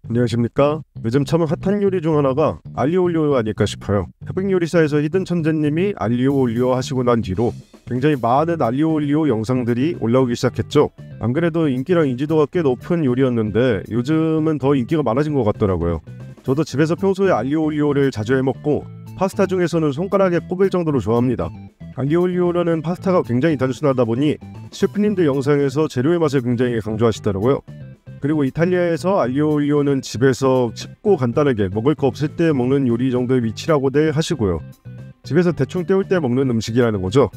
안녕하십니까. 요즘 참 핫한 요리 중 하나가 알리오올리오 아닐까 싶어요. 흑백요리사에서 히든 천재님이 알리오올리오 하시고 난 뒤로 굉장히 많은 알리오올리오 영상들이 올라오기 시작했죠. 안 그래도 인기랑 인지도가 꽤 높은 요리였는데 요즘은 더 인기가 많아진 것 같더라고요. 저도 집에서 평소에 알리오올리오를 자주 해먹고 파스타 중에서는 손가락에 꼽을 정도로 좋아합니다. 알리오올리오라는 파스타가 굉장히 단순하다 보니 셰프님들 영상에서 재료의 맛을 굉장히 강조하시더라고요. 그리고 이탈리아에서 알리오올리오는 집에서 쉽고 간단하게 먹을 거 없을 때 먹는 요리 정도의 위치라고들 하시고요. 집에서 대충 때울 때 먹는 음식이라는 거죠.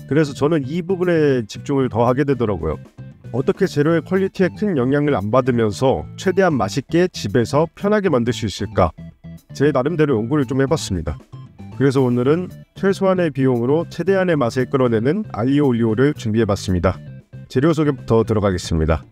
그래서 저는 이 부분에 집중을 더 하게 되더라고요. 어떻게 재료의 퀄리티에 큰 영향을 안 받으면서 최대한 맛있게 집에서 편하게 만들 수 있을까? 제 나름대로 연구를 좀 해봤습니다. 그래서 오늘은 최소한의 비용으로 최대한의 맛을 끌어내는 알리오올리오를 준비해봤습니다. 재료 소개부터 들어가겠습니다.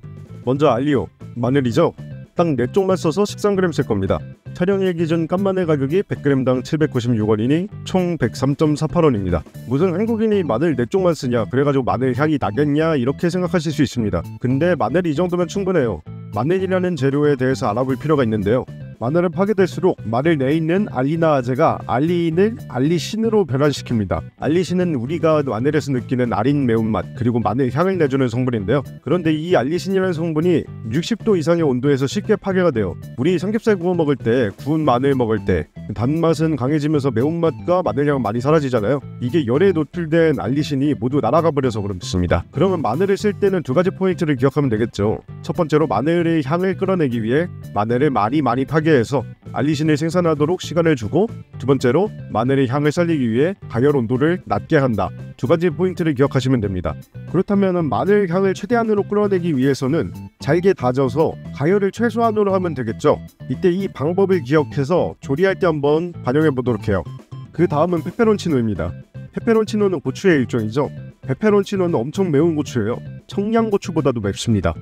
먼저 알리오, 마늘이죠. 딱 4쪽만 써서 13g 쓸 겁니다. 촬영일 기준 깐마늘 가격이 100g당 796원이니 총 103.48원입니다. 무슨 한국인이 마늘 4쪽만 쓰냐, 그래가지고 마늘 향이 나겠냐 이렇게 생각하실 수 있습니다. 근데 마늘 이 정도면 충분해요. 마늘이라는 재료에 대해서 알아볼 필요가 있는데요. 마늘을 파게 될수록 마늘 내에 있는 알리나아제가 알리인을 알리신으로 변환시킵니다. 알리신은 우리가 마늘에서 느끼는 아린 매운맛 그리고 마늘 향을 내주는 성분인데요. 그런데 이 알리신이라는 성분이 60도 이상의 온도에서 쉽게 파괴가 돼요. 우리 삼겹살 구워 먹을 때, 구운 마늘 먹을 때 단맛은 강해지면서 매운맛과 마늘향은 많이 사라지잖아요. 이게 열에 노출된 알리신이 모두 날아가 버려서 그렇습니다. 그러면 마늘을 쓸 때는 2가지 포인트를 기억하면 되겠죠. 첫 번째로 마늘의 향을 끌어내기 위해 마늘을 많이 파괴해서 알리신을 생산하도록 시간을 주고, 두 번째로 마늘의 향을 살리기 위해 가열 온도를 낮게 한다. 2가지 포인트를 기억하시면 됩니다. 그렇다면 마늘 향을 최대한으로 끌어내기 위해서는 잘게 다져서 가열을 최소한으로 하면 되겠죠. 이때 이 방법을 기억해서 조리할 때 한번 반영해 보도록 해요. 그 다음은 페페론치노입니다. 페페론치노는 고추의 일종이죠. 페페론치노는 엄청 매운 고추예요. 청양고추보다도 맵습니다.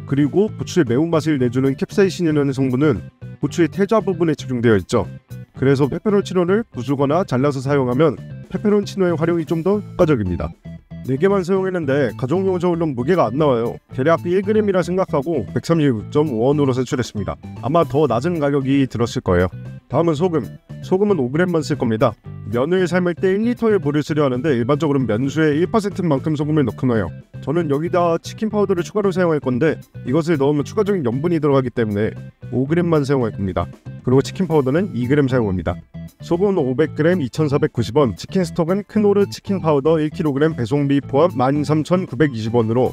그리고 고추의 매운맛을 내주는 캡사이신이라는 성분은 고추의 태자 부분에 집중되어 있죠. 그래서 페페론치노를 부수거나 잘라서 사용하면 페페론치노의 활용이 좀 더 효과적입니다. 4개만 사용했는데 가정용적으로는 무게가 안 나와요. 대략 1g이라 생각하고 136.5원으로 산출했습니다. 아마 더 낮은 가격이 들었을 거예요. 다음은 소금. 소금은 5g만 쓸 겁니다. 면을 삶을 때 1리터의 물을 쓰려 하는데 일반적으로는 면수의 1%만큼 소금을 넣어요. 저는 여기다 치킨 파우더를 추가로 사용할 건데 이것을 넣으면 추가적인 염분이 들어가기 때문에 5g만 사용할 겁니다. 그리고 치킨 파우더는 2g 사용합니다. 소금은 500g 2,490원, 치킨 스톡은 크노르 치킨 파우더 1kg 배송비 포함 13,920원으로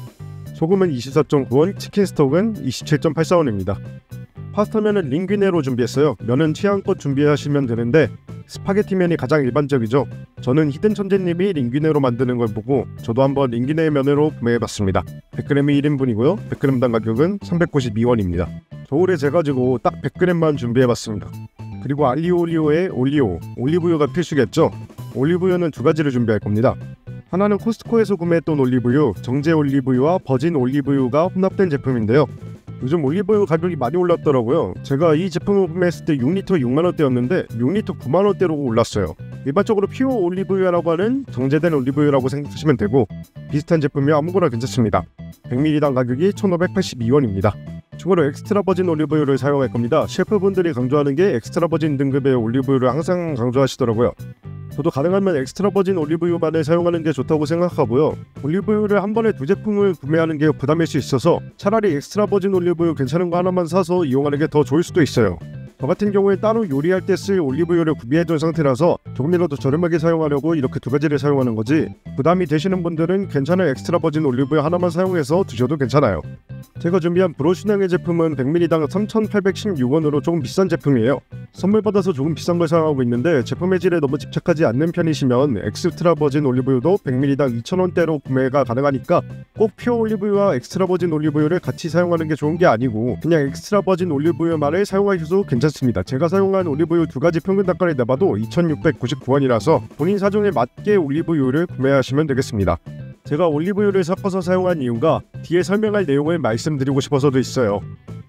소금은 24.9원, 치킨 스톡은 27.84원입니다. 파스타면은 링귀네로 준비했어요. 면은 취향껏 준비하시면 되는데 스파게티 면이 가장 일반적이죠. 저는 히든 천재님이 링귀네로 만드는 걸 보고 저도 한번 링귀네 면으로 구매해봤습니다. 100g이 1인분이고요. 100g당 가격은 392원입니다. 저 올해 재가지고 딱 100g만 준비해봤습니다. 그리고 알리오올리오에 올리브유가 필수겠죠. 올리브유는 2가지를 준비할 겁니다. 하나는 코스트코에서 구매했던 올리브유, 정제 올리브유와 버진 올리브유가 혼합된 제품인데요. 요즘 올리브유 가격이 많이 올랐더라고요. 제가 이 제품을 구매했을 때 6리터 6만원대였는데 6리터 9만원대로 올랐어요. 일반적으로 퓨어 올리브유라고 하는 정제된 올리브유라고 생각하시면 되고 비슷한 제품이 아무거나 괜찮습니다. 100ml당 가격이 1,582원입니다. 추가로 엑스트라 버진 올리브유를 사용할 겁니다. 셰프분들이 강조하는 게 엑스트라 버진 등급의 올리브유를 항상 강조하시더라고요. 저도 가능하면 엑스트라 버진 올리브유만을 사용하는 게 좋다고 생각하고요. 올리브유를 한 번에 2제품을 구매하는 게 부담일 수 있어서 차라리 엑스트라 버진 올리브유 괜찮은 거 하나만 사서 이용하는 게 더 좋을 수도 있어요. 저 같은 경우에 따로 요리할 때 쓸 올리브유를 구비해둔 상태라서 조금이라도 저렴하게 사용하려고 이렇게 2가지를 사용하는 거지, 부담이 되시는 분들은 괜찮은 엑스트라 버진 올리브유 하나만 사용해서 드셔도 괜찮아요. 제가 준비한 브로슈낭의 제품은 100ml당 3,816원으로 조금 비싼 제품이에요. 선물 받아서 조금 비싼 걸 사용하고 있는데 제품의 질에 너무 집착하지 않는 편이시면 엑스트라 버진 올리브유도 100ml당 2,000원대로 구매가 가능하니까 꼭 퓨어 올리브유와 엑스트라 버진 올리브유를 같이 사용하는 게 좋은 게 아니고 그냥 엑스트라 버진 올리브유만을 사용하셔도 괜찮습니다. 제가 사용한 올리브유 2가지 평균 단가를 내봐도 2,699원이라서 본인 사정에 맞게 올리브유를 구매하시면 되겠습니다. 제가 올리브유를 섞어서 사용한 이유가 뒤에 설명할 내용을 말씀드리고 싶어서도 있어요.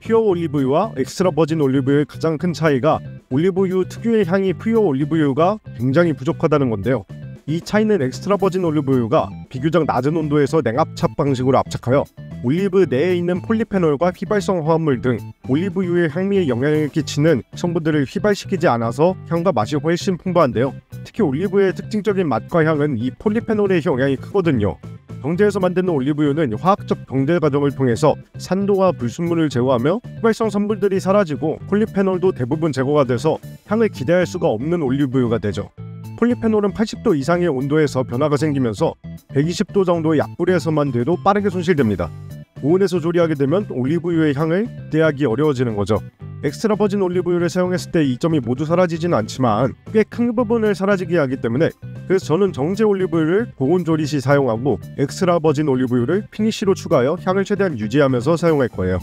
퓨어 올리브유와 엑스트라 버진 올리브유의 가장 큰 차이가 올리브유 특유의 향이 퓨어 올리브유가 굉장히 부족하다는 건데요. 이 차이는 엑스트라 버진 올리브유가 비교적 낮은 온도에서 냉압착 방식으로 압착하여 올리브 내에 있는 폴리페놀과 휘발성 화합물 등 올리브유의 향미에 영향을 끼치는 성분들을 휘발시키지 않아서 향과 맛이 훨씬 풍부한데요. 특히 올리브의 특징적인 맛과 향은 이 폴리페놀의 영향이 크거든요. 정제해서 만드는 올리브유는 화학적 정제 과정을 통해서 산도와 불순물을 제거하며 휘발성 성분들이 사라지고 폴리페놀도 대부분 제거가 돼서 향을 기대할 수가 없는 올리브유가 되죠. 폴리페놀은 80도 이상의 온도에서 변화가 생기면서 120도 정도의 약불에서만 돼도 빠르게 손실됩니다. 오븐에서 조리하게 되면 올리브유의 향을 기대하기 어려워지는 거죠. 엑스트라 버진 올리브유를 사용했을 때 이 점이 모두 사라지지는 않지만 꽤 큰 부분을 사라지게 하기 때문에, 그래서 저는 정제 올리브유를 고온 조리 시 사용하고 엑스트라 버진 올리브유를 피니쉬로 추가하여 향을 최대한 유지하면서 사용할 거예요.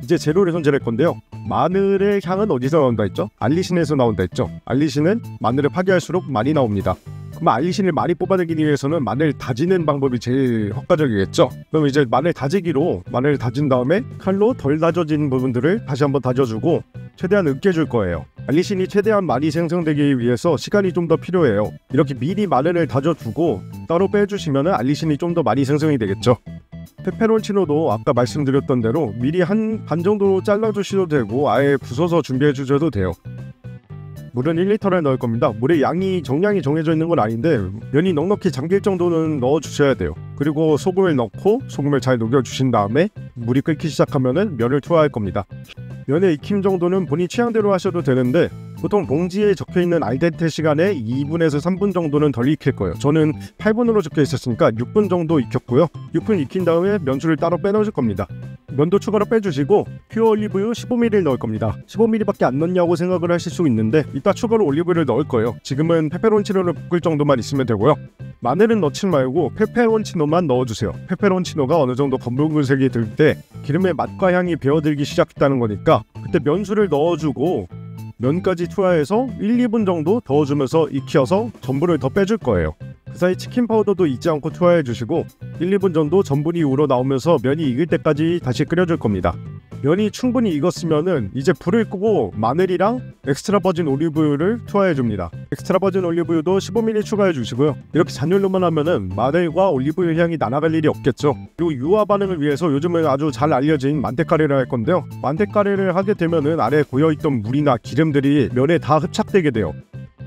이제 재료를 손질할 건데요. 마늘의 향은 어디서 나온다 했죠? 알리신에서 나온다 했죠? 알리신은 마늘을 파괴할수록 많이 나옵니다. 그럼 알리신을 많이 뽑아내기 위해서는 마늘 다지는 방법이 제일 효과적이겠죠? 그럼 이제 마늘 다지기로 마늘을 다진 다음에 칼로 덜 다져진 부분들을 다시 한번 다져주고 최대한 으깨줄 거예요. 알리신이 최대한 많이 생성되기 위해서 시간이 좀 더 필요해요. 이렇게 미리 마늘을 다져두고 따로 빼주시면 알리신이 좀 더 많이 생성이 되겠죠. 페페론치노도 아까 말씀드렸던 대로 미리 한 반 정도로 잘라주셔도 되고 아예 부숴서 준비해 주셔도 돼요. 물은 1리터를 넣을 겁니다. 물의 양이 정량이 정해져 있는 건 아닌데 면이 넉넉히 잠길 정도는 넣어주셔야 돼요. 그리고 소금을 넣고 소금을 잘 녹여주신 다음에 물이 끓기 시작하면 면을 투하할 겁니다. 면의 익힘 정도는 본인 취향대로 하셔도 되는데 보통 봉지에 적혀있는 알덴테 시간에 2분에서 3분 정도는 덜 익힐 거예요. 저는 8분으로 적혀 있었으니까 6분 정도 익혔고요. 6분 익힌 다음에 면수를 따로 빼넣을 겁니다. 면도 추가로 빼주시고 퓨어 올리브유 15ml 넣을 겁니다. 15ml밖에 안 넣냐고 생각을 하실 수 있는데 이따 추가로 올리브유를 넣을 거예요. 지금은 페페론치노를 볶을 정도만 있으면 되고요. 마늘은 넣지 말고 페페론치노만 넣어주세요. 페페론치노가 어느 정도 검붉은색이 들 때 기름의 맛과 향이 배어들기 시작했다는 거니까 그때 면수를 넣어주고 면까지 투하해서 1, 2분 정도 저어주면서 익혀서 전분을 더 빼줄 거예요. 그 사이 치킨 파우더도 잊지 않고 투하해 주시고 1, 2분 정도 전분이 우러 나오면서 면이 익을 때까지 다시 끓여줄 겁니다. 면이 충분히 익었으면은 이제 불을 끄고 마늘이랑 엑스트라 버진 올리브유를 투하해 줍니다. 엑스트라 버진 올리브유도 15ml 추가해 주시고요. 이렇게 잔열로만 하면은 마늘과 올리브유 향이 나눠갈 일이 없겠죠. 그리고 유화 반응을 위해서 요즘은 아주 잘 알려진 만테카레를 할 건데요. 만테카레를 하게 되면은 아래에 고여있던 물이나 기름들이 면에 다 흡착되게 돼요.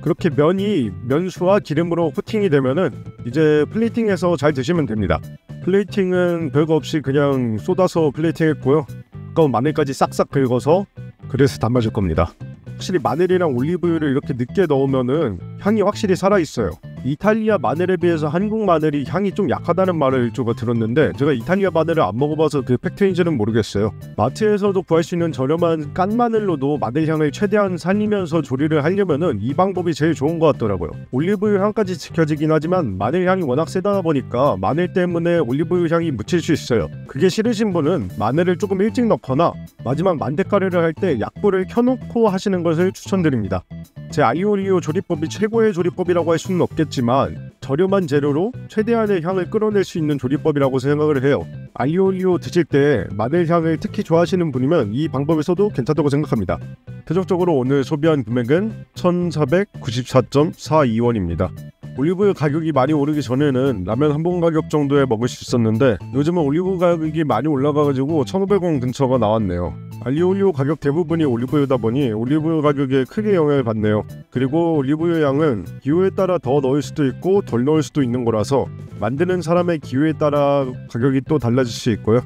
그렇게 면이 면수와 기름으로 코팅이 되면은 이제 플레이팅해서 잘 드시면 됩니다. 플레이팅은 별거 없이 그냥 쏟아서 플레이팅 했고요. 아까운 마늘까지 싹싹 긁어서 그릇에 담아줄 겁니다. 확실히 마늘이랑 올리브유를 이렇게 늦게 넣으면은 향이 확실히 살아있어요. 이탈리아 마늘에 비해서 한국 마늘이 향이 좀 약하다는 말을 제가 들었는데 제가 이탈리아 마늘을 안 먹어봐서 그 팩트인지는 모르겠어요. 마트에서도 구할 수 있는 저렴한 깐 마늘로도 마늘 향을 최대한 살리면서 조리를 하려면은 이 방법이 제일 좋은 것 같더라고요. 올리브유 향까지 지켜지긴 하지만 마늘 향이 워낙 세다 보니까 마늘 때문에 올리브유 향이 묻힐 수 있어요. 그게 싫으신 분은 마늘을 조금 일찍 넣거나 마지막 만테카레를 할 때 약불을 켜놓고 하시는 것을 추천드립니다. 제 알리오 조리법이 최고의 조리법이라고 할 수는 없겠지만 저렴한 재료로 최대한의 향을 끌어낼 수 있는 조리법이라고 생각을 해요. 알리오 드실 때 마늘 향을 특히 좋아하시는 분이면 이 방법을 써도 괜찮다고 생각합니다. 최종적으로 오늘 소비한 금액은 1,494.42원입니다. 올리브유 가격이 많이 오르기 전에는 라면 한 번 가격 정도에 먹을 수 있었는데 요즘은 올리브 가격이 많이 올라가가지고 1,500원 근처가 나왔네요. 알리오 가격 대부분이 올리브유다 보니 올리브유 가격에 크게 영향을 받네요. 그리고 올리브유 양은 기호에 따라 더 넣을 수도 있고 덜 넣을 수도 있는 거라서 만드는 사람의 기호에 따라 가격이 또 달라질 수 있고요.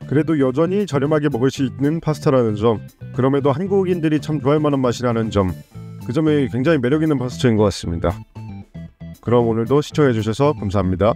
그래도 여전히 저렴하게 먹을 수 있는 파스타라는 점, 그럼에도 한국인들이 참 좋아할 만한 맛이라는 점, 그 점이 굉장히 매력있는 파스타인 것 같습니다. 그럼 오늘도 시청해주셔서 감사합니다.